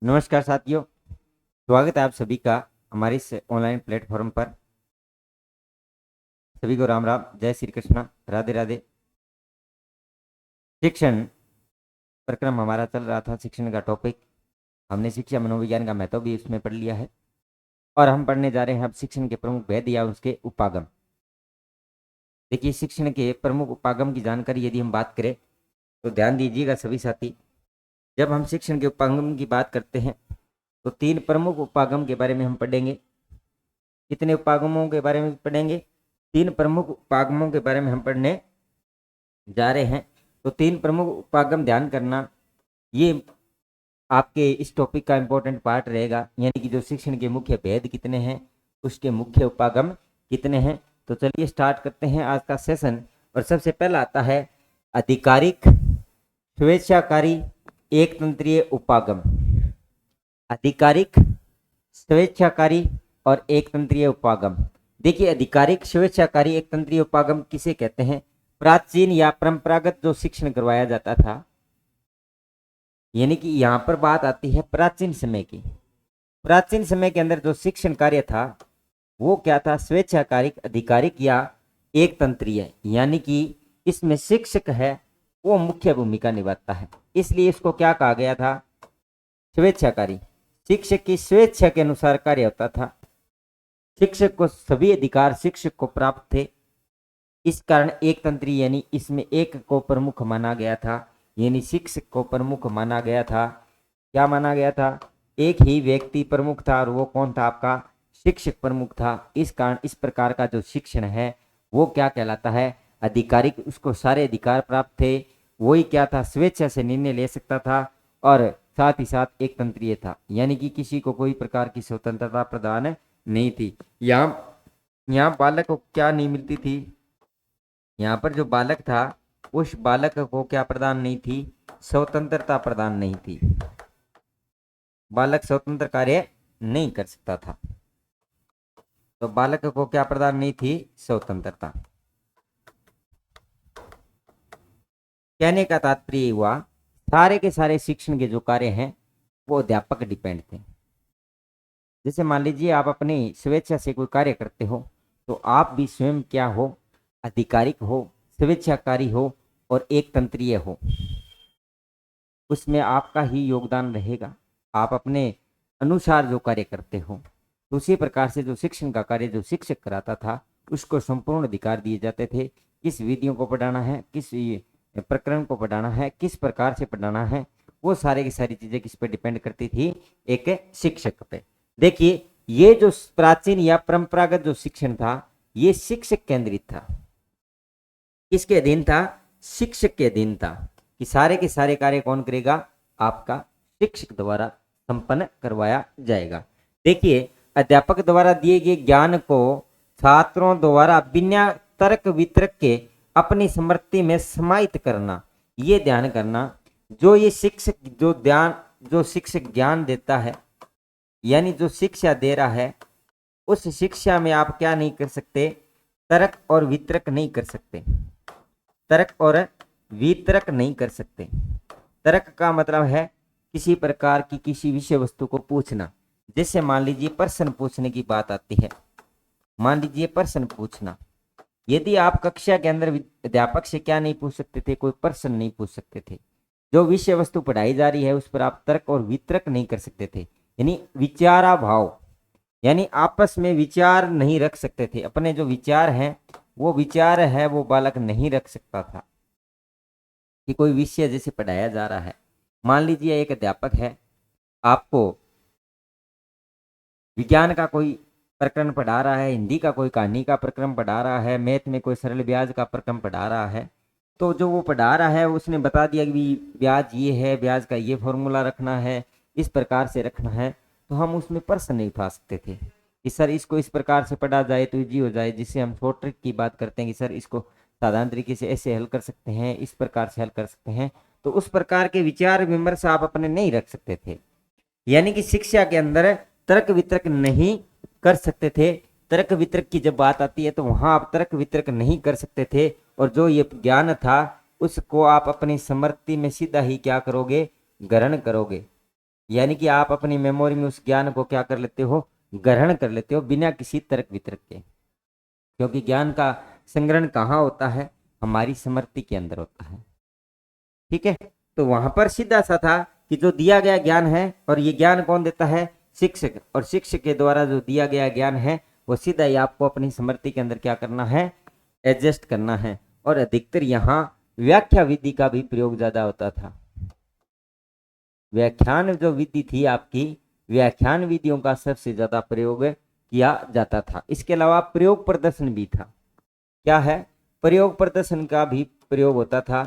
नमस्कार साथियों, स्वागत है आप सभी का हमारे इस ऑनलाइन प्लेटफॉर्म पर। सभी को राम राम, जय श्री कृष्ण, राधे राधे। शिक्षण प्रक्रम हमारा चल रहा था। शिक्षण का टॉपिक हमने शिक्षा मनोविज्ञान का महत्व भी इसमें पढ़ लिया है और हम पढ़ने जा रहे हैं अब शिक्षण के प्रमुख भेद या उसके उपागम। देखिए, शिक्षण के प्रमुख उपागम की जानकारी यदि हम बात करें तो ध्यान दीजिएगा सभी साथी। जब हम शिक्षण के उपागम की बात करते हैं तो तीन प्रमुख उपागम के बारे में हम पढ़ेंगे। कितने उपागमों के बारे में पढ़ेंगे? तीन प्रमुख उपागमों के बारे में हम पढ़ने जा रहे हैं। तो तीन प्रमुख उपागम ध्यान करना, ये आपके इस टॉपिक का इम्पोर्टेंट पार्ट रहेगा। यानी कि जो शिक्षण के मुख्य भेद कितने हैं, उसके मुख्य उपागम कितने हैं। तो चलिए स्टार्ट करते हैं आज का सेशन। और सबसे पहला आता है आधिकारिक, स्वेच्छाकारी, एक तंत्रीय उपागम। आधिकारिक, स्वेच्छाकारी और एक तंत्रीय उपागम। देखिए, आधिकारिक, स्वेच्छाकारी, एक तंत्रीय उपागम किसे कहते हैं? प्राचीन या परंपरागत जो शिक्षण करवाया जाता था, यानी कि यहां पर बात आती है प्राचीन समय की। प्राचीन समय के अंदर जो शिक्षण कार्य था वो क्या था? स्वेच्छाकारिक, आधिकारिक या एक तंत्रीय। यानी कि इसमें शिक्षक है वो मुख्य भूमिका निभाता है, इसलिए इसको क्या कहा गया था? स्वेच्छाकारी। शिक्षक की स्वेच्छा के अनुसार कार्य होता था। शिक्षक को सभी अधिकार शिक्षक को प्राप्त थे। इस कारण एक तंत्री, यानी इसमें एक को प्रमुख माना गया था। यानी शिक्षक को प्रमुख माना गया था। क्या माना गया था? एक ही व्यक्ति प्रमुख था और वो कौन था? आपका शिक्षक प्रमुख था। इस कारण इस प्रकार का जो शिक्षण है वो क्या कहलाता है? आधिकारिक। उसको सारे अधिकार प्राप्त थे। वही क्या था? स्वेच्छा से निर्णय ले सकता था और साथ ही साथ एक तंत्रीय था। यानी कि किसी को कोई प्रकार की स्वतंत्रता प्रदान नहीं थी। यहाँ बालक को क्या नहीं मिलती थी? यहाँ पर जो बालक था उस बालक को क्या प्रदान नहीं थी? स्वतंत्रता प्रदान नहीं थी। बालक स्वतंत्र कार्य नहीं कर सकता था। तो बालक को क्या प्रदान नहीं थी? स्वतंत्रता। कहने का तात्पर्य हुआ सारे के सारे शिक्षण के जो कार्य हैं वो अध्यापक डिपेंड थे। जैसे मान लीजिए आप अपनी स्वेच्छा से कोई कार्य करते हो तो आप भी स्वयं क्या हो? आधिकारिक हो, स्वेच्छाकारी हो और एक तंत्रीय हो। उसमें आपका ही योगदान रहेगा। आप अपने अनुसार जो कार्य करते हो, तो उसी प्रकार से जो शिक्षण का कार्य जो शिक्षक कराता था उसको संपूर्ण अधिकार दिए जाते थे। किस विधियों को पढ़ाना है, किस प्रकरण को पढ़ाना है, किस प्रकार से पढ़ाना है, वो सारे की सारी चीजें किस पे डिपेंड करती थी? एक शिक्षक पे। देखिए, ये जो प्राचीन या परंपरागत जो शिक्षण था ये शिक्षक केंद्रित था। किसके अधीन था? शिक्षक के अधीन था। कि सारे के सारे कार्य कौन करेगा? आपका शिक्षक द्वारा संपन्न करवाया जाएगा। देखिए, अध्यापक द्वारा दिए गए ज्ञान को छात्रों द्वारा बिना तर्क वितर्क के अपनी स्मृति में समाहित करना, ये ध्यान करना। जो ये शिक्षक जो शिक्षक ज्ञान देता है, यानी जो शिक्षा दे रहा है, उस शिक्षा में आप क्या नहीं कर सकते? तर्क और वितर्क नहीं कर सकते। तर्क और वितर्क नहीं कर सकते। तर्क का मतलब है किसी प्रकार की किसी विषय वस्तु को पूछना। जैसे मान लीजिए प्रश्न पूछने की बात आती है। मान लीजिए प्रश्न पूछना, यदि आप कक्षा के अंदर अध्यापक से क्या नहीं पूछ सकते थे? कोई प्रश्न नहीं पूछ सकते थे। जो विषय वस्तु पढ़ाई जा रही है उस पर आप तर्क और वितर्क नहीं कर सकते थे। यानी विचारा भाव, यानी आपस में विचार नहीं रख सकते थे। अपने जो विचार हैं वो विचार है वो बालक नहीं रख सकता था। कि कोई विषय जैसे पढ़ाया जा रहा है, मान लीजिए एक अध्यापक है, आपको विज्ञान का कोई प्रकरण पढ़ा रहा है, हिंदी का कोई कहानी का प्रकरण पढ़ा रहा है, मैथ में कोई सरल ब्याज का प्रकरण पढ़ा रहा है। तो जो वो पढ़ा रहा है उसने बता दिया कि ब्याज ये है, ब्याज का ये फॉर्मूला रखना है, इस प्रकार से रखना है। तो हम उसमें प्रश्न नहीं उठा सकते थे कि सर इसको इस प्रकार से पढ़ा जाए तो इजी हो जाए। जिससे हम शॉर्ट ट्रिक की बात करते हैं कि सर इसको साधारण तरीके से ऐसे हल कर सकते हैं, इस प्रकार से हल कर सकते हैं। तो उस प्रकार के विचार विमर्श आप अपने नहीं रख सकते थे। यानी कि शिक्षा के अंदर तर्क वितर्क नहीं कर सकते थे। तर्क वितर्क की जब बात आती है तो वहां आप तर्क वितर्क नहीं कर सकते थे। और जो ये ज्ञान था उसको आप अपनी स्मृति में सीधा ही क्या करोगे? ग्रहण करोगे। यानी कि आप अपनी मेमोरी में उस ज्ञान को क्या कर लेते हो, ग्रहण कर लेते हो बिना किसी तर्क वितर्क के। क्योंकि ज्ञान का संग्रहण कहाँ होता है, हमारी स्मृति के अंदर होता है। ठीक है, तो वहां पर सीधा सा था कि जो दिया गया ज्ञान है, और ये ज्ञान कौन देता है, शिक्षक, और शिक्षक के द्वारा जो दिया गया ज्ञान है वो सीधा ही आपको अपनी स्मृति के अंदर क्या करना है, एडजस्ट करना है। और अधिकतर यहाँ व्याख्या विधि का भी प्रयोग ज्यादा होता था। व्याख्यान जो विधि थी आपकी, व्याख्यान विधियों का सबसे ज्यादा प्रयोग किया जाता था। इसके अलावा प्रयोग प्रदर्शन भी था। क्या है, प्रयोग प्रदर्शन का भी प्रयोग होता था।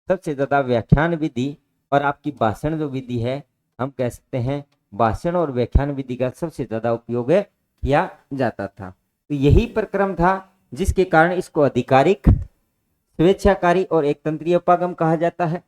सबसे ज्यादा व्याख्यान विधि और आपकी भाषण जो विधि है, हम कह सकते हैं भाषण और व्याख्यान विधि का सबसे ज्यादा उपयोग किया जाता था। तो यही प्रक्रम था जिसके कारण इसको आधिकारिक, स्वेच्छाकारी और एक तंत्रीय उपागम कहा जाता है।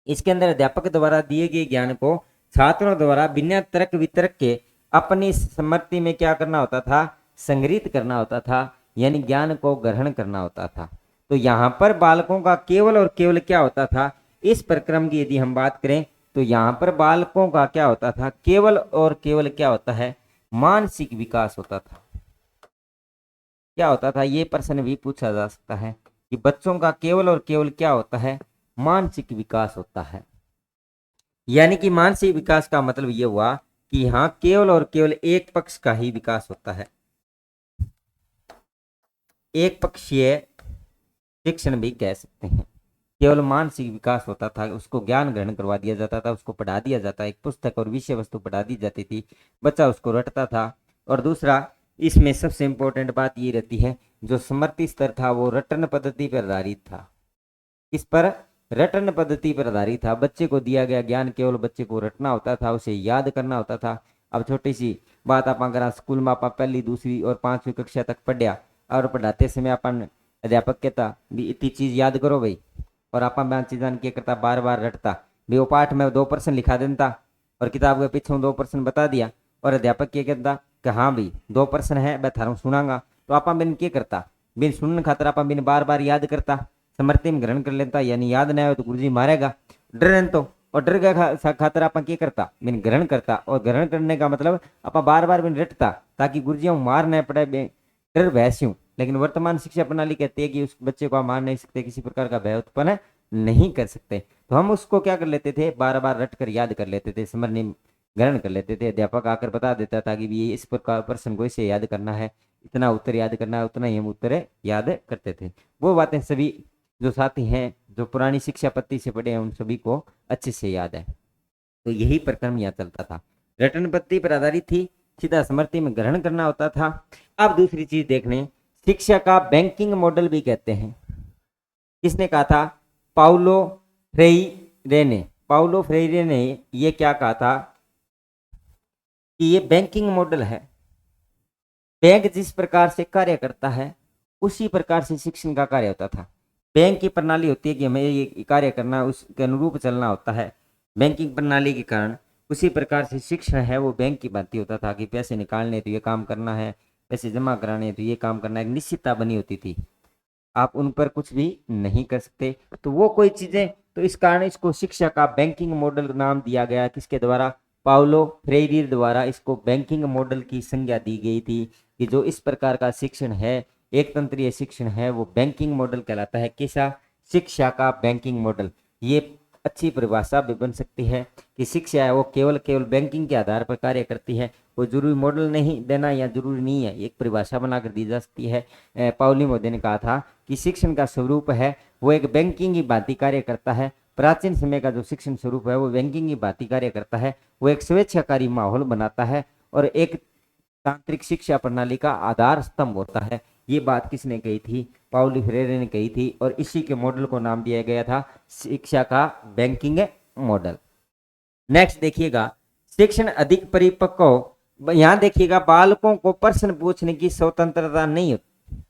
इसके अंदर अध्यापक द्वारा दिए गए ज्ञान को छात्रों द्वारा बिना तर्क वितर्क के अपनी स्मृति में क्या करना होता था, संग्रहित करना होता था, यानी ज्ञान को ग्रहण करना होता था। तो यहाँ पर बालकों का केवल और केवल क्या होता था, इस प्रक्रम की यदि हम बात करें तो यहाँ पर बालकों का क्या होता था, केवल और केवल क्या होता है, मानसिक विकास होता था। क्या होता था, ये प्रश्न भी पूछा जा सकता है कि बच्चों का केवल और केवल क्या होता है, मानसिक विकास होता है। यानी कि मानसिक विकास का मतलब ये हुआ कि यहाँ केवल और केवल एक पक्ष का ही विकास होता है। एक पक्षीय शिक्षण भी कह सकते हैं। केवल मानसिक विकास होता था, उसको ज्ञान ग्रहण करवा दिया जाता था, उसको पढ़ा दिया जाता, एक पुस्तक और विषय वस्तु पढ़ा दी जाती थी, बच्चा उसको रटता था। और दूसरा, इसमें सबसे इंपॉर्टेंट बात ये रहती है, जो स्मृति स्तर था वो रटन पद्धति पर आधारित था। इस पर रटन पद्धति पर आधारित था। बच्चे को दिया गया ज्ञान केवल बच्चे को रटना होता था, उसे याद करना होता था। अब छोटी सी बात, आप अगर स्कूल में आप पहली, दूसरी और 5वीं कक्षा तक पढ़िया, और पढ़ाते समय अपन अध्यापक कहता भी इतनी चीज याद करो भाई, और आप चीजान क्या करता, बार बार रटता भी। वो पाठ में 2 प्रश्न लिखा देता और किताब के पीछे 2 प्रश्न बता दिया, और अध्यापक क्या कहता कि हाँ भाई 2 प्रश्न है, मैं थारू सुनांगा। तो आप बिन क्या करता, बिन सुनने खातर आप बिन बार बार याद करता, स्मृति में ग्रहण कर लेता। यानी याद नहीं आए तो गुरुजी मारेगा, डर तो, और डर गया खातर आप क्या करता, बिन ग्रहण करता। और ग्रहण करने का मतलब आप बार बार बिन रटता ताकि गुरुजी मार न पड़े, डर भैंस्यूं। लेकिन वर्तमान शिक्षा प्रणाली कहती है कि उस बच्चे को आप मार नहीं सकते, किसी प्रकार का भय उत्पन्न नहीं कर सकते। तो हम उसको क्या कर लेते थे, बार बार रट कर याद कर लेते थे, स्मृति ग्रहण कर लेते थे। अध्यापक आकर बता देता था कि ये इस प्रकार प्रश्न को इसे याद करना है, इतना उत्तर याद करना है, उतना ही हम उत्तर याद करते थे। वो बातें सभी जो साथी हैं, जो पुरानी शिक्षा पद्धति से पढ़े हैं, उन सभी को अच्छे से याद है। तो यही प्रक्रम यहाँ चलता था, रटन पद्धति पर आधारित थी, सीधा स्मृति में ग्रहण करना होता था। अब दूसरी चीज देखने, शिक्षा का बैंकिंग मॉडल भी कहते हैं। किसने कहा था, पाउलो फ्रेइरे ने। पाउलो फ्रेइरे ने ये क्या कहा था कि ये बैंकिंग मॉडल है, बैंक जिस प्रकार से कार्य करता है उसी प्रकार से शिक्षण का कार्य होता था। बैंक की प्रणाली होती है कि हमें ये कार्य करना, उसके अनुरूप चलना होता है बैंकिंग प्रणाली के कारण। उसी प्रकार से शिक्षण है वो बैंक की भांति होता था कि पैसे निकालने तो ये काम करना है, पैसे जमा कराने तो ये काम करना है, एक निश्चितता बनी होती थी, आप उन पर कुछ भी नहीं कर सकते। तो वो कोई चीजें, तो इस कारण इसको शिक्षा का बैंकिंग मॉडल नाम दिया गया। किसके द्वारा, पाउलो फ्रेire द्वारा इसको बैंकिंग मॉडल की संज्ञा दी गई थी कि जो इस प्रकार का शिक्षण है, एक तंत्रीय शिक्षण है, वो बैंकिंग मॉडल कहलाता है। कैसा, शिक्षा का बैंकिंग मॉडल। ये अच्छी परिभाषा भी बन सकती है कि शिक्षा है वो केवल बैंकिंग के आधार पर कार्य करती है, कोई जरूरी मॉडल नहीं देना या जरूरी नहीं है, एक परिभाषा बनाकर दी जा सकती है। पाउली मोदी ने कहा था कि शिक्षण का स्वरूप है वो एक बैंकिंग की भांति कार्य करता है। प्राचीन समय का जो शिक्षण स्वरूप है वो बैंकिंग की भांति कार्य करता है, वो एक स्वेच्छाकारी माहौल बनाता है और एक तांत्रिक शिक्षा प्रणाली का आधार स्तंभ होता है। ये बात किसने कही थी, पाउली फ्रेire ने कही थी, और इसी के मॉडल को नाम दिया गया था शिक्षा का बैंकिंग मॉडल। नेक्स्ट देखिएगा, शिक्षण अधिक परिपक्व हो। यहां देखिएगा, बालकों को प्रश्न पूछने की स्वतंत्रता नहीं होती,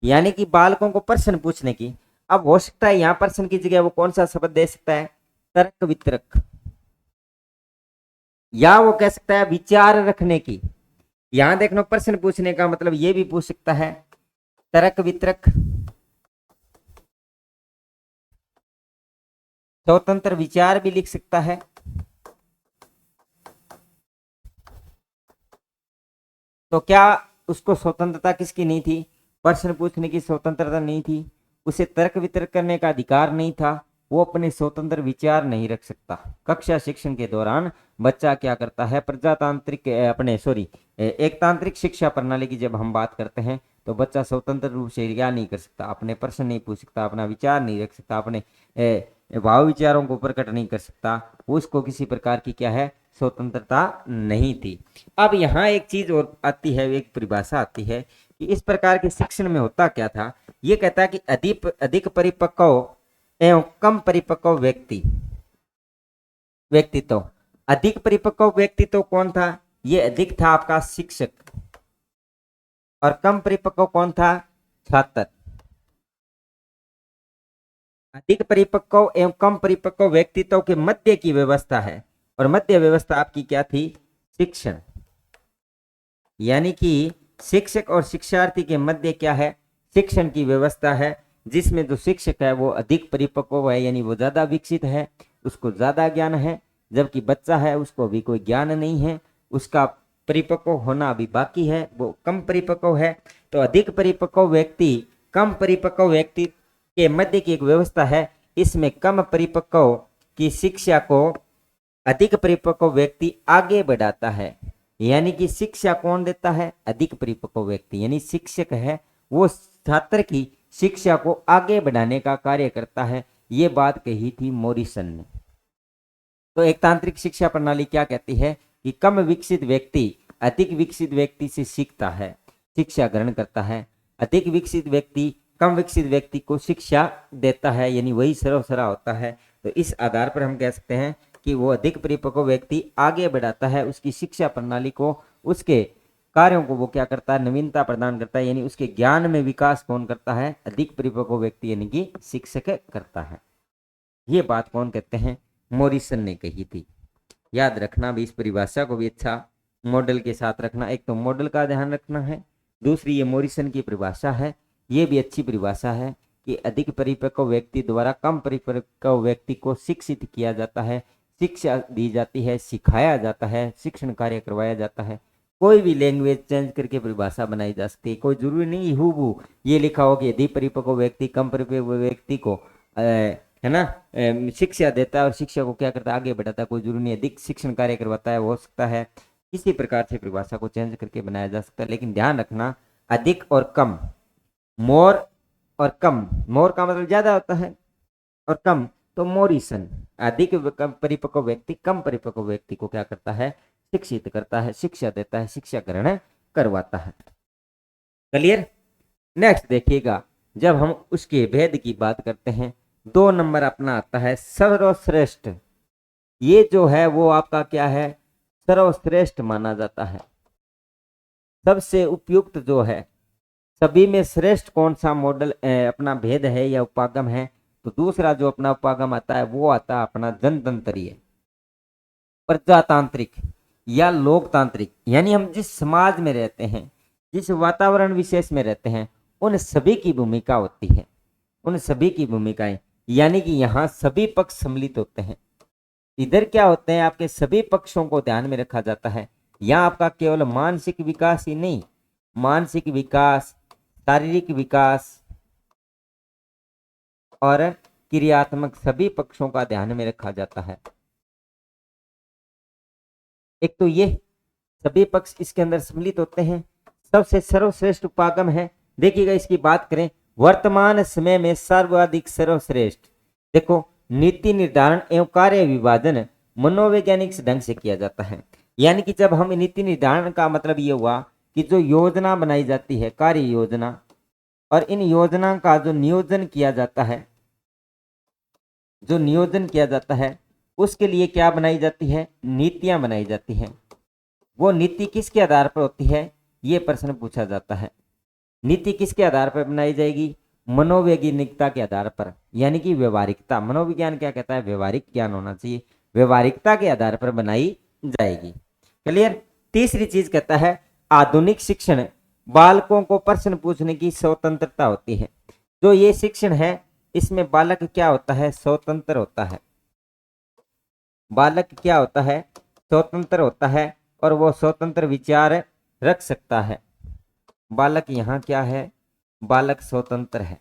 यानी कि बालकों को प्रश्न पूछने की, अब हो सकता है यहां प्रश्न की जगह वो कौन सा शब्द दे सकता है, तर्क वितर्क, या वो कह सकता है विचार रखने की। यहां देखना, प्रश्न पूछने का मतलब ये भी पूछ सकता है तर्क वितर्क, स्वतंत्र विचार भी लिख सकता है। तो क्या उसको स्वतंत्रता किसकी नहीं थी? प्रश्न पूछने की स्वतंत्रता नहीं थी, उसे तर्क वितर्क करने का अधिकार नहीं था, वो अपने स्वतंत्र विचार नहीं रख सकता। कक्षा शिक्षण के दौरान बच्चा क्या करता है? प्रजातांत्रिक एकतांत्रिक शिक्षा प्रणाली की जब हम बात करते हैं तो बच्चा स्वतंत्र रूप से क्या नहीं कर सकता? अपने प्रश्न नहीं पूछ सकता, अपना विचार नहीं रख सकता, अपने भाव विचारों को प्रकट नहीं कर सकता। उसको किसी प्रकार की क्या है? स्वतंत्रता नहीं थी। अब यहाँ एक चीज और आती है, एक परिभाषा आती है कि इस प्रकार के शिक्षण में होता क्या था। ये कहता है कि अधिक अधिक परिपक्व एवं कम परिपक्व व्यक्तित्व। अधिक परिपक्व व्यक्तित्व कौन था? ये अधिक था आपका शिक्षक, और कम परिपक्व कौन था? छात्र। अधिक परिपक्व एवं कम परिपक्व व्यक्तित्व के मध्य की व्यवस्था है, और मध्य व्यवस्था आपकी क्या थी? शिक्षण। यानी कि शिक्षक और शिक्षार्थी के मध्य क्या है? शिक्षण की व्यवस्था है, जिसमें जो शिक्षक है वो अधिक परिपक्व है, यानी वो ज्यादा विकसित है, उसको ज्यादा ज्ञान है, जबकि बच्चा है उसको अभी कोई ज्ञान नहीं है, उसका परिपक्व होना अभी बाकी है, वो कम परिपक्व है। तो अधिक परिपक्व व्यक्ति कम परिपक्व व्यक्ति के मध्य की एक व्यवस्था है। इसमें कम परिपक्व की शिक्षा को अधिक परिपक्व व्यक्ति आगे बढ़ाता है। यानी कि शिक्षा कौन देता है? अधिक परिपक्व व्यक्ति, यानी शिक्षक है वो छात्र की शिक्षा को आगे बढ़ाने का कार्य करता है। ये बात कही थी मॉरिसन ने। तो एकतांत्रिक शिक्षा प्रणाली क्या कहती है कि कम विकसित व्यक्ति अधिक विकसित व्यक्ति से सीखता है, शिक्षा ग्रहण करता है। अधिक विकसित व्यक्ति कम विकसित व्यक्ति को शिक्षा देता है, यानी वही सर्वसरा होता है। तो इस आधार पर हम कह सकते हैं कि वो अधिक परिपक्व व्यक्ति आगे बढ़ाता है, उसकी शिक्षा प्रणाली को, उसके कार्यों को वो क्या करता है? नवीनता प्रदान करता है। यानी उसके ज्ञान में विकास कौन करता है? अधिक परिपक्व व्यक्ति यानी कि शिक्षक करता है। ये बात कौन कहते हैं? मॉरिसन ने कही थी। याद रखना भी, इस परिभाषा को भी अच्छा मॉडल के साथ रखना। एक तो मॉडल का ध्यान रखना है, दूसरी ये मॉरिसन की परिभाषा है, ये भी अच्छी परिभाषा है कि अधिक परिपक्व व्यक्ति द्वारा कम परिपक्व व्यक्ति को शिक्षित किया जाता है, शिक्षा दी जाती है, सिखाया जाता है, शिक्षण कार्य करवाया जाता है। कोई भी लैंग्वेज चेंज करके परिभाषा बनाई जा सकती है, कोई जरूरी नहीं हूबहू ये लिखा हो कि अधिक परिपक्व व्यक्ति कम परिपक्व व्यक्ति को है ना शिक्षा देता है और शिक्षा को क्या करता है? आगे बढ़ाता है। कोई जरूरी नहीं अधिक शिक्षण कार्य करवाता है, हो सकता है किसी प्रकार से परिभाषा को चेंज करके बनाया जा सकता है। लेकिन ध्यान रखना, अधिक और कम, मोर और कम, मोर का मतलब ज्यादा होता है और कम, तो मॉरिसन अधिक परिपक्व व्यक्ति कम परिपक्व व्यक्ति को क्या करता है? शिक्षित करता है, शिक्षा देता है, शिक्षा ग्रहण करवाता है। क्लियर? नेक्स्ट देखिएगा, जब हम उसके भेद की बात करते हैं 2 नंबर अपना आता है सर्वश्रेष्ठ। ये जो है वो आपका क्या है? सर्वश्रेष्ठ माना जाता है, सबसे उपयुक्त जो है, सभी में श्रेष्ठ कौन सा मॉडल अपना भेद है या उपागम है? तो दूसरा जो अपना उपागम आता है वो आता है अपना जनतंत्रीय, प्रजातांत्रिक या लोकतांत्रिक। यानी हम जिस समाज में रहते हैं, जिस वातावरण विशेष में रहते हैं, उन सभी की भूमिका होती है, उन सभी की भूमिकाएं। यानी कि यहाँ सभी पक्ष सम्मिलित होते हैं। इधर क्या होते हैं? आपके सभी पक्षों को ध्यान में रखा जाता है। यहाँ आपका केवल मानसिक विकास ही नहीं, मानसिक विकास, शारीरिक विकास और क्रियात्मक सभी पक्षों का ध्यान में रखा जाता है। एक तो ये सभी पक्ष इसके अंदर सम्मिलित होते हैं। सबसे सर्वश्रेष्ठ उपागम है, देखिएगा इसकी बात करें, वर्तमान समय में सर्वाधिक सर्वश्रेष्ठ। देखो, नीति निर्धारण एवं कार्य विभाजन मनोवैज्ञानिक ढंग से किया जाता है। यानी कि जब हम नीति निर्धारण का मतलब ये हुआ कि जो योजना बनाई जाती है, कार्य योजना, और इन योजना का जो नियोजन किया जाता है, जो नियोजन किया जाता है उसके लिए क्या बनाई जाती है? नीतियां बनाई जाती हैं। वो नीति किसके आधार पर होती है? ये प्रश्न पूछा जाता है। नीति किसके आधार पर बनाई जाएगी? मनोवैज्ञानिकता के आधार पर, यानी कि व्यवहारिकता। मनोविज्ञान क्या कहता है? व्यवहारिक ज्ञान होना चाहिए, व्यवहारिकता के आधार पर बनाई जाएगी। क्लियर? तीसरी चीज कहता है आधुनिक शिक्षण, बालकों को प्रश्न पूछने की स्वतंत्रता होती है। जो ये शिक्षण है इसमें बालक क्या होता है? स्वतंत्र होता है। बालक क्या होता है, स्वतंत्र होता है और वो स्वतंत्र विचार रख सकता है। बालक यहाँ क्या है, बालक स्वतंत्र है।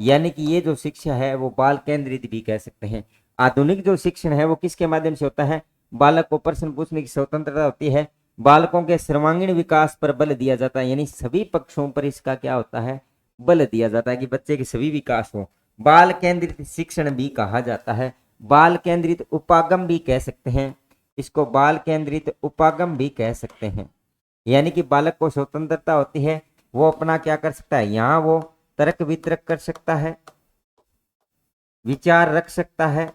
यानी कि ये जो शिक्षा है वो बाल केंद्रित भी कह सकते हैं। आधुनिक जो शिक्षण है वो किसके माध्यम से होता है, बालक को प्रश्न पूछने की स्वतंत्रता होती है, बालकों के सर्वांगीण विकास पर बल दिया जाता है, यानी सभी पक्षों पर इसका क्या होता है, बल दिया जाता है कि बच्चे के सभी विकास हो। बाल केंद्रित शिक्षण भी कहा जाता है, बाल केंद्रित उपागम भी कह सकते हैं, इसको बाल केंद्रित उपागम भी कह सकते हैं। यानी कि बालक को स्वतंत्रता होती है, वो अपना क्या कर सकता है, यहाँ वो तर्क वितर्क कर सकता है, विचार रख सकता है,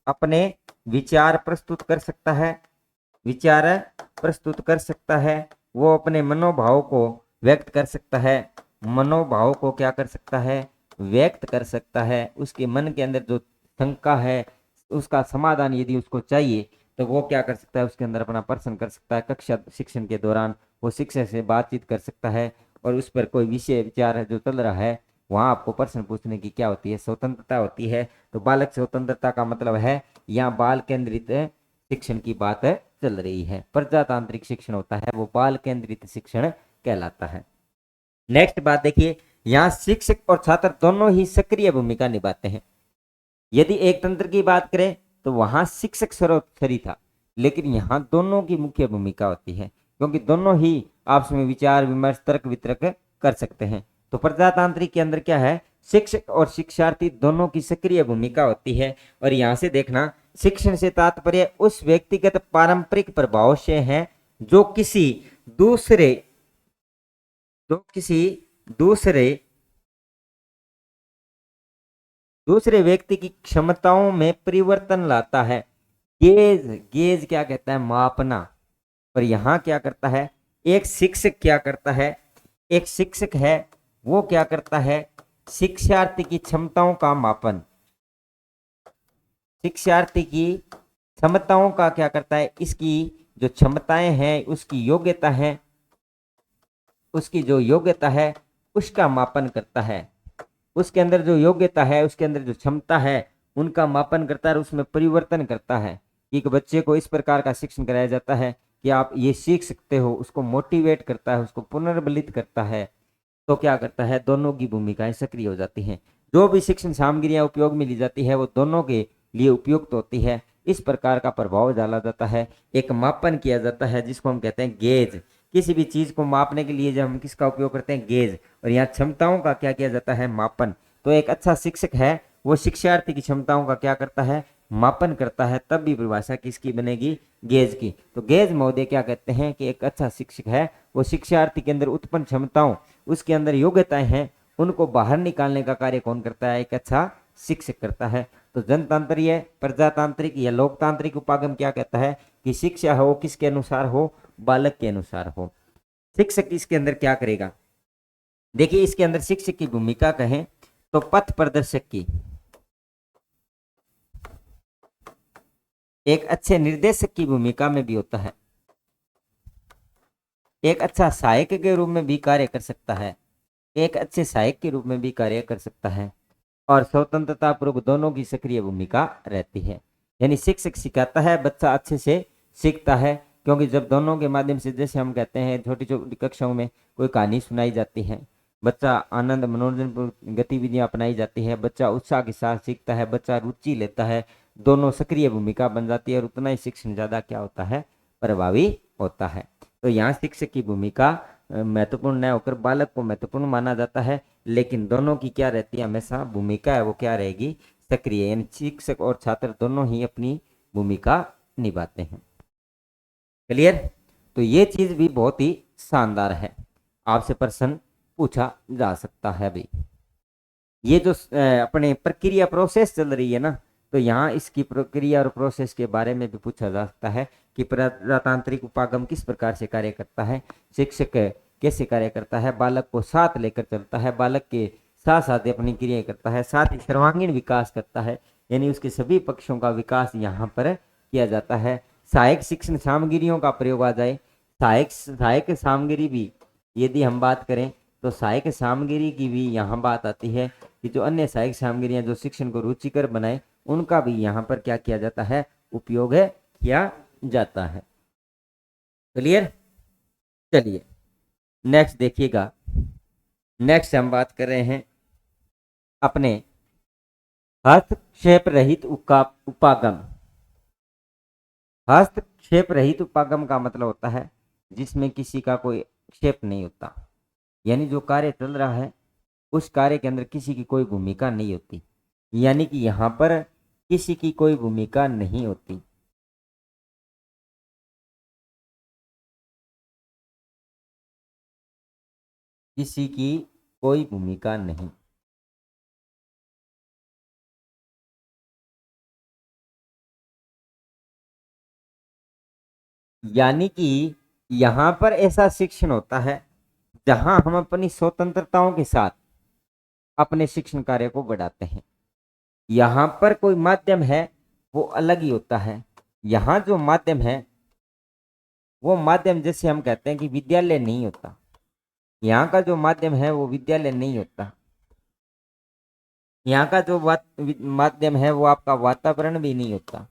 अपने विचार प्रस्तुत कर सकता है, विचार प्रस्तुत कर सकता है, वो अपने मनोभाव को व्यक्त कर सकता है, मनोभाव को क्या कर सकता है, व्यक्त कर सकता है। उसके मन के अंदर जो शंका है उसका समाधान यदि उसको चाहिए तो वो क्या कर सकता है, उसके अंदर अपना प्रश्न कर सकता है। कक्षा शिक्षण के दौरान वो शिक्षक से बातचीत कर सकता है और उस पर कोई विषय विचार है जो चल रहा है वहां आपको प्रश्न पूछने की क्या होती है, स्वतंत्रता होती है। तो बालक स्वतंत्रता का मतलब है यहाँ बाल केंद्रित शिक्षण की बात चल रही है। प्रजातांत्रिक शिक्षण होता है वो बाल केंद्रित शिक्षण कहलाता है। नेक्स्ट बात देखिए, यहाँ शिक्षक और छात्र दोनों ही सक्रिय भूमिका निभाते हैं। यदि एक तंत्र की बात करें तो वहां शिक्षक सर्वोपरि था, लेकिन यहाँ दोनों की मुख्य भूमिका होती है क्योंकि दोनों ही आपस में विचार विमर्श तर्क वितर्क कर सकते हैं। तो प्रजातांत्रिक के अंदर क्या है, शिक्षक और शिक्षार्थी दोनों की सक्रिय भूमिका होती है। और यहाँ से देखना, शिक्षण से तात्पर्य उस व्यक्तिगत पारंपरिक प्रभाव से है जो किसी दूसरे दूसरे दूसरे व्यक्ति की क्षमताओं में परिवर्तन लाता है। गेज गेज क्या कहता है, मापना। और यहाँ क्या करता है, एक शिक्षक क्या करता है, एक शिक्षक है वो क्या करता है, शिक्षार्थी की क्षमताओं का मापन, शिक्षार्थी की क्षमताओं का क्या करता है, इसकी जो क्षमताएं हैं उसकी योग्यता है, उसकी जो योग्यता है उसका मापन करता है। उसके अंदर जो योग्यता है, उसके अंदर जो क्षमता है उनका मापन करता है और उसमें परिवर्तन करता है कि एक बच्चे को इस प्रकार का शिक्षण कराया जाता है कि आप ये सीख सकते हो, उसको मोटिवेट करता है, उसको पुनर्बलित करता है। तो क्या करता है, दोनों की भूमिकाएं सक्रिय हो जाती हैं। जो भी शिक्षण सामग्रियां उपयोग में ली जाती है वो दोनों के लिए उपयुक्त होती है। इस प्रकार का प्रभाव डाला जाता है, एक मापन किया जाता है जिसको हम कहते हैं गेज। किसी भी चीज को मापने के लिए जब हम किसका उपयोग करते हैं, गेज। और यहाँ क्षमताओं का क्या किया जाता है, मापन। तो एक अच्छा शिक्षक है वो शिक्षार्थी की क्षमताओं का क्या करता है, मापन करता है। तब भी परिभाषा किसकी बनेगी, गेज की। तो गेज महोदय क्या कहते हैं कि एक अच्छा शिक्षक है वो शिक्षार्थी के अंदर उत्पन्न क्षमताओं, उसके अंदर योग्यताएं हैं, उनको बाहर निकालने का कार्य कौन करता है, एक अच्छा शिक्षक करता है। तो जनतांत्रिक, प्रजातांत्रिक या लोकतांत्रिक उपागम क्या कहता है कि शिक्षा हो किसके अनुसार हो, बालक के अनुसार हो। शिक्षक इसके अंदर क्या करेगा, देखिए इसके अंदर शिक्षक की भूमिका कहें तो पथ प्रदर्शक की, एक अच्छे निर्देशक की भूमिका में भी होता है, एक अच्छा सहायक के रूप में भी कार्य कर सकता है, एक अच्छे सहायक के रूप में भी कार्य कर सकता है। और स्वतंत्रता पूर्वक दोनों की सक्रिय भूमिका रहती है। यानी शिक्षक सिखाता है, बच्चा अच्छे से सीखता है। क्योंकि जब दोनों के माध्यम से, जैसे हम कहते हैं छोटी छोटी कक्षाओं में कोई कहानी सुनाई जाती है, बच्चा आनंद मनोरंजन गतिविधियां अपनाई जाती है, बच्चा उत्साह के साथ सीखता है, बच्चा रुचि लेता है, दोनों सक्रिय भूमिका बन जाती है और उतना ही शिक्षण ज्यादा क्या होता है, प्रभावी होता है। तो यहाँ शिक्षक की भूमिका महत्वपूर्ण न होकर बालक को महत्वपूर्ण माना जाता है, लेकिन दोनों की क्या रहती है, हमेशा भूमिका है वो क्या रहेगी, सक्रिय। यानी शिक्षक और छात्र दोनों ही अपनी भूमिका निभाते हैं। क्लियर। तो ये चीज भी बहुत ही शानदार है, आपसे प्रश्न पूछा जा सकता है भाई। ये जो अपने प्रक्रिया प्रोसेस चल रही है ना, तो यहाँ इसकी प्रक्रिया और प्रोसेस के बारे में भी पूछा जा सकता है कि प्रजातांत्रिक उपागम किस प्रकार से कार्य करता है, शिक्षक कैसे कार्य करता है, बालक को साथ लेकर चलता है, बालक के साथ साथ अपनी क्रिया करता है, साथ ही सर्वांगीण विकास करता है। यानी उसके सभी पक्षों का विकास यहाँ पर किया जाता है। सहायक शिक्षण सामग्रियों का प्रयोग आ जाए, सहायक सामग्री भी यदि हम बात करें तो सहायक सामग्री की भी यहाँ बात आती है कि जो अन्य सहायक सामग्रियाँ जो शिक्षण को रुचिकर बनाए उनका भी यहाँ पर क्या किया जाता है, उपयोग किया जाता है। क्लियर? चलिए नेक्स्ट देखिएगा। नेक्स्ट हम बात कर रहे हैं अपने हस्तक्षेप रहित उपागम। हस्तक्षेप रहित उपागम का मतलब होता है जिसमें किसी का कोई क्षेप नहीं होता, यानी जो कार्य चल रहा है उस कार्य के अंदर किसी की कोई भूमिका नहीं होती, यानी कि यहां पर किसी की कोई भूमिका नहीं होती। किसी की कोई भूमिका नहीं। यानी कि यहां पर ऐसा शिक्षण होता है जहां हम अपनी स्वतंत्रताओं के साथ अपने शिक्षण कार्य को बढ़ाते हैं। यहाँ पर कोई माध्यम है वो अलग ही होता है। यहाँ जो माध्यम है वो माध्यम, जैसे हम कहते हैं कि विद्यालय नहीं होता, यहाँ का जो माध्यम है वो विद्यालय नहीं होता। यहाँ का जो माध्यम है वो आपका वातावरण भी नहीं होता।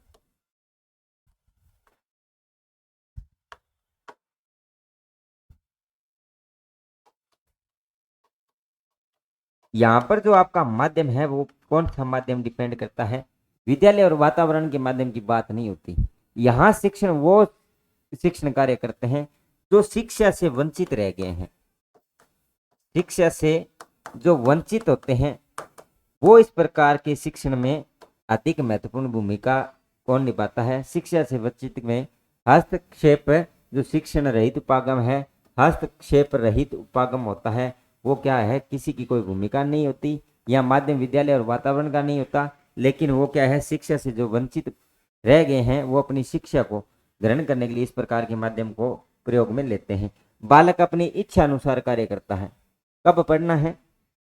यहाँ पर जो आपका माध्यम है वो कौन सा माध्यम डिपेंड करता है, विद्यालय और वातावरण के माध्यम की बात नहीं होती। यहाँ शिक्षण वो शिक्षण कार्य करते हैं जो शिक्षा से वंचित रह गए हैं। शिक्षा से जो वंचित होते हैं वो इस प्रकार के शिक्षण में अधिक महत्वपूर्ण भूमिका कौन निभाता है, शिक्षा से वंचित में हस्तक्षेप जो शिक्षण रहित उपागम है, हस्तक्षेप रहित उपागम होता है वो क्या है, किसी की कोई भूमिका नहीं होती, या माध्यम विद्यालय और वातावरण का नहीं होता, लेकिन वो क्या है, शिक्षा से जो वंचित रह गए हैं वो अपनी शिक्षा को ग्रहण करने के लिए इस प्रकार के माध्यम को प्रयोग में लेते हैं। बालक अपनी इच्छा अनुसार कार्य करता है। कब पढ़ना है,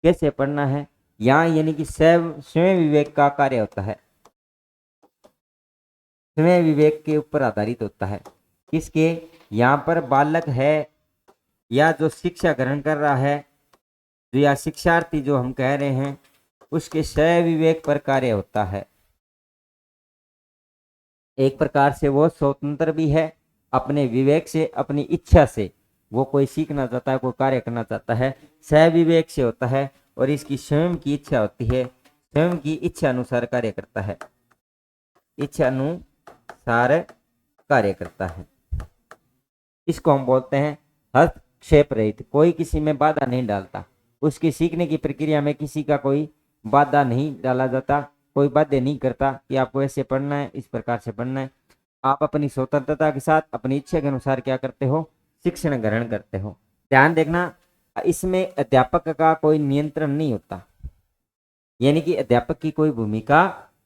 कैसे पढ़ना है, यहाँ यानी कि स्वयं विवेक का कार्य होता है, स्वयं विवेक के ऊपर आधारित होता है। किसके, यहाँ पर बालक है या जो शिक्षा ग्रहण कर रहा है या शिक्षार्थी जो हम कह रहे हैं उसके स्वयं विवेक पर कार्य होता है। एक प्रकार से वो स्वतंत्र भी है, अपने विवेक से अपनी इच्छा से वो कोई सीखना चाहता है, कोई कार्य करना चाहता है, स्वयं विवेक से होता है, और इसकी स्वयं की इच्छा होती है, स्वयं की इच्छा अनुसार कार्य करता है, इच्छा अनुसार कार्य करता है। इसको हम बोलते हैं हस्तक्षेप रहित। कोई किसी में बाधा नहीं डालता, उसकी सीखने की प्रक्रिया में किसी का कोई बाधा नहीं डाला जाता, कोई बाध्य नहीं करता कि आपको ऐसे पढ़ना है, इस प्रकार से पढ़ना है। आप अपनी स्वतंत्रता के साथ अपनी इच्छा के अनुसार क्या करते हो, शिक्षण ग्रहण करते हो। ध्यान देखना, इसमें अध्यापक का कोई नियंत्रण नहीं होता, यानी कि अध्यापक की कोई भूमिका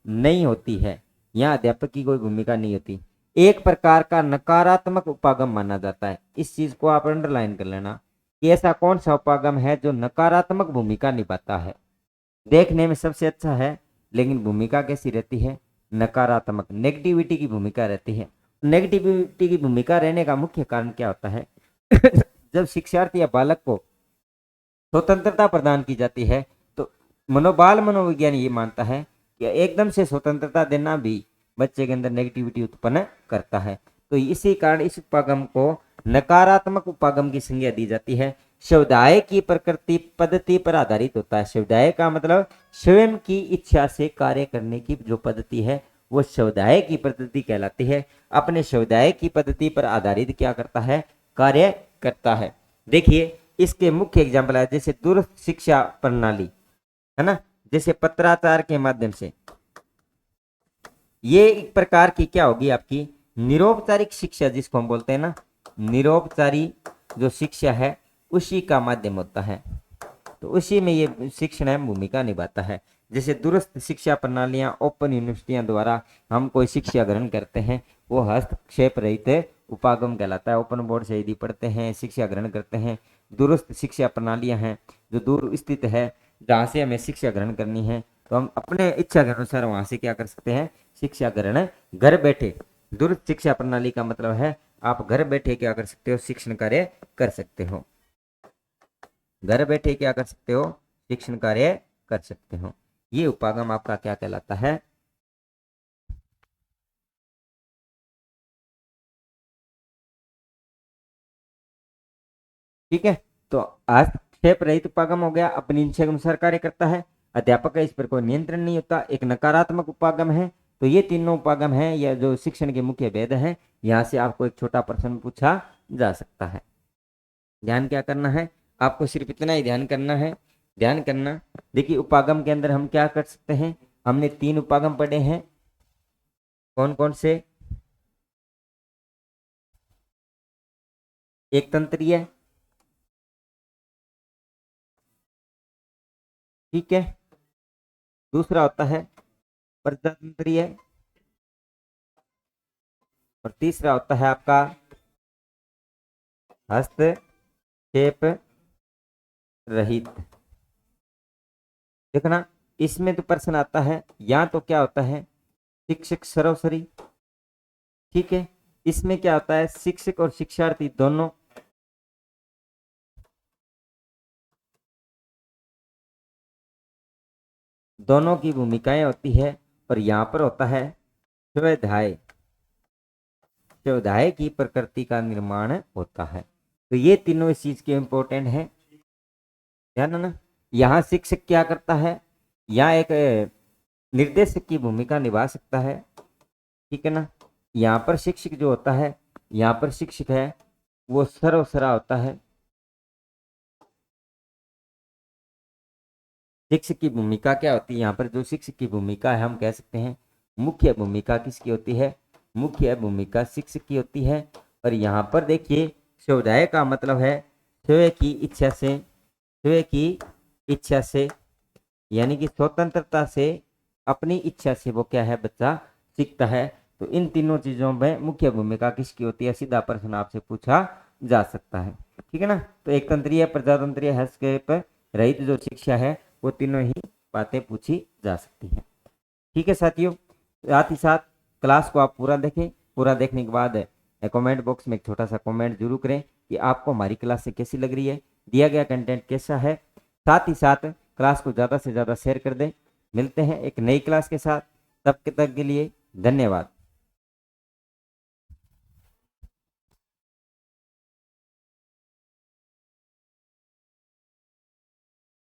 नहीं होती है, यहाँ अध्यापक की कोई भूमिका नहीं होती। एक प्रकार का नकारात्मक उपागम माना जाता है। इस चीज को आप अंडरलाइन कर लेना कि ऐसा कौन सा उपागम है जो नकारात्मक भूमिका निभाता है। देखने में सबसे अच्छा है लेकिन भूमिका कैसी रहती है, नकारात्मक, नेगेटिविटी की भूमिका रहती है। नेगेटिविटी की भूमिका रहने का मुख्य कारण क्या होता है जब शिक्षार्थी या बालक को स्वतंत्रता प्रदान की जाती है तो मनोविज्ञान ये मानता है कि एकदम से स्वतंत्रता देना भी बच्चे के अंदर नेगेटिविटी उत्पन्न करता है। तो इसी कारण इस उपागम को नकारात्मक उपागम की संज्ञा दी जाती है। समुदाय की प्रकृति पद्धति पर आधारित होता है। समुदाय का मतलब स्वयं की इच्छा से कार्य करने की जो पद्धति है वो समुदाय की पद्धति कहलाती है। अपने समुदाय की पद्धति पर आधारित क्या करता है, कार्य करता है। देखिए इसके मुख्य एग्जाम्पल है जैसे दूरस्थ शिक्षा प्रणाली है ना, जैसे पत्राचार के माध्यम से, ये एक प्रकार की क्या होगी आपकी निरौपचारिक शिक्षा, जिसको हम बोलते हैं ना निरौपचारिक जो शिक्षा है उसी का माध्यम होता है। तो उसी में ये शिक्षण है भूमिका निभाता है। जैसे दूरस्थ शिक्षा प्रणालियां, ओपन यूनिवर्सिटियां द्वारा हम कोई शिक्षा ग्रहण करते हैं वो हस्तक्षेप रहित उपागम कहलाता है। ओपन बोर्ड से यदि पढ़ते हैं, शिक्षा ग्रहण करते हैं, दूरस्थ शिक्षा प्रणालियां हैं जो दूर स्थित है, जहाँ से हमें शिक्षा ग्रहण करनी है तो हम अपने इच्छा के अनुसार वहां से क्या कर सकते हैं, शिक्षा ग्रहण घर बैठे। दूरस्थ शिक्षा प्रणाली का मतलब है आप घर बैठे क्या कर सकते हो, शिक्षण कार्य कर सकते हो। घर बैठे क्या कर सकते हो, शिक्षण कार्य कर सकते हो। ये उपागम आपका क्या कहलाता है, ठीक है। तो हस्तक्षेप रहित उपागम हो गया, अपनी इच्छा के अनुसार कार्य करता है, अध्यापक का इस पर कोई नियंत्रण नहीं होता, एक नकारात्मक उपागम है। तो ये तीनों उपागम है या जो शिक्षण के मुख्य भेद है। यहाँ से आपको एक छोटा प्रश्न पूछा जा सकता है। ध्यान क्या करना है, आपको सिर्फ इतना ही ध्यान करना है। ध्यान करना, देखिए उपागम के अंदर हम क्या कर सकते हैं। हमने 3 उपागम पढ़े हैं, कौन कौन से। एक तंत्रीय, ठीक है, दूसरा होता है प्रजातंत्रीय, और तीसरा होता है आपका हस्तक्षेप रहित। देखना, इसमें तो प्रश्न आता है या तो क्या होता है शिक्षक सर्वसरी, ठीक है, इसमें क्या होता है शिक्षक और शिक्षार्थी दोनों की भूमिकाएं होती है। और यहाँ पर होता है स्वाध्याय, स्वाध्याय की प्रकृति का निर्माण होता है। तो ये तीनों इस चीज के इंपॉर्टेंट है, ध्यान है ना। यहाँ शिक्षक क्या करता है, यहाँ एक निर्देशक की भूमिका निभा सकता है, ठीक है ना। यहाँ पर शिक्षक जो होता है, यहाँ पर शिक्षक है वो सर्वसरा होता है। शिक्षक की भूमिका क्या होती है, यहाँ पर जो शिक्षक की भूमिका है हम कह सकते हैं मुख्य भूमिका किसकी होती है, मुख्य भूमिका शिक्षक की होती है। और यहाँ पर देखिए स्वाध्याय का मतलब है स्वयं की इच्छा से, स्वयं की इच्छा से, यानी कि स्वतंत्रता से, अपनी इच्छा से वो क्या है बच्चा सीखता है। तो इन तीनों चीजों में मुख्य भूमिका किसकी होती है, सीधा प्रश्न आपसे पूछा जा सकता है, ठीक है ना। तो एक तंत्रीय, प्रजातंत्रीय, हस्तक्षेप रहित जो शिक्षा है वो तीनों ही बातें पूछी जा सकती है, ठीक है साथियों। साथ ही साथ क्लास को आप पूरा देखें, पूरा देखने के बाद कमेंट बॉक्स में एक छोटा सा कमेंट जरूर करें कि आपको हमारी क्लास से कैसी लग रही है, दिया गया कंटेंट कैसा है। साथ ही साथ क्लास को ज़्यादा से ज़्यादा शेयर कर दें। मिलते हैं एक नई क्लास के साथ, तब तक के लिए धन्यवाद।